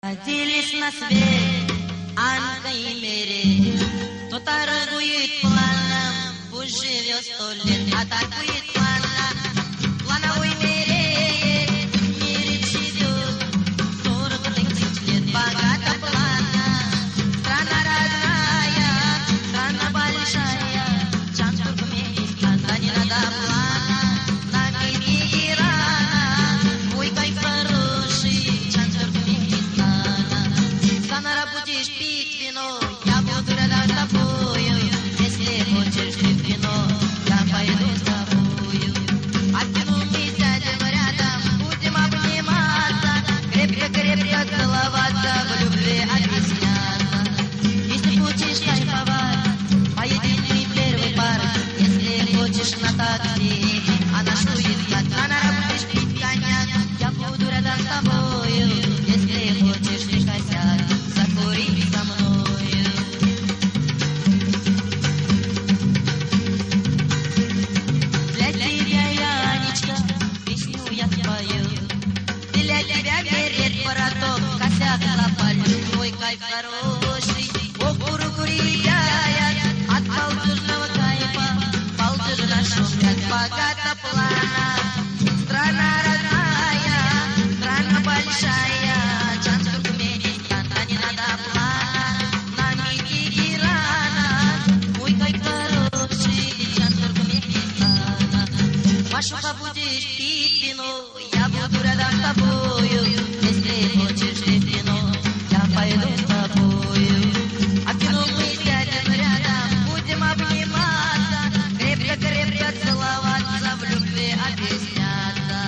Родились на свет Анка и Мерей. Кто торгует планом, пусть живет 100 лет, а торгует планом, плановой мереет, мерит живет 40-30 лет, богато плана. Страна родная, страна большая, Чан Туркменистан, да не надо плана. На мире Ирана, ой, кайф хороший, Чан Туркменистана. Санара, будешь пить вино, я буду рядом с тобою. Если хочешь пить вино, я пойду с тобою. А кино мы сядем рядом, будем обниматься, крепко-крепко целоваться, в любви объясняться. Если хочешь кайфовать, поедем мы первый пар. Если хочешь на такси, а нашу искать. Санара, будешь пить коньяк, я буду рядом с тобою. Если хочешь ты косяк, закури со мною. Для тебя, Янечка, песню я спою. Для тебя берет вороток, косяк запалю. Твой кайф хороший, о, куру-кури яят. От молодежного кайфа молодежь шумят, богато плана. Страна родная, страна большая, Чан Туркменистан, да не надо плана. На мире Ирана, ой, кайф хороший, Чан Туркменистана. Машуха, будешь пить вино, я буду рядом с тобою. Если хочешь ты вино, я пойду с тобою. А в кино мы сядем рядом, будем обниматься, крепко-крепко целоваться, в любви объясняться.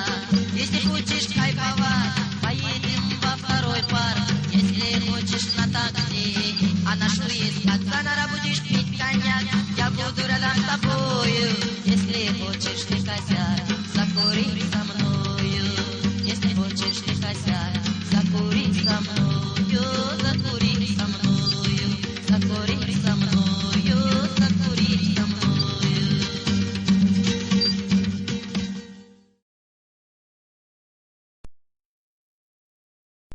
Если хочешь кайфовать, поедем во второй парк. Если хочешь на такси, а нашу искать. Санара, будешь пить коньяк, я буду рядом с тобою. Если хочешь ты косяк, закури со мною. Если хочешь ты косяк, закури со мною.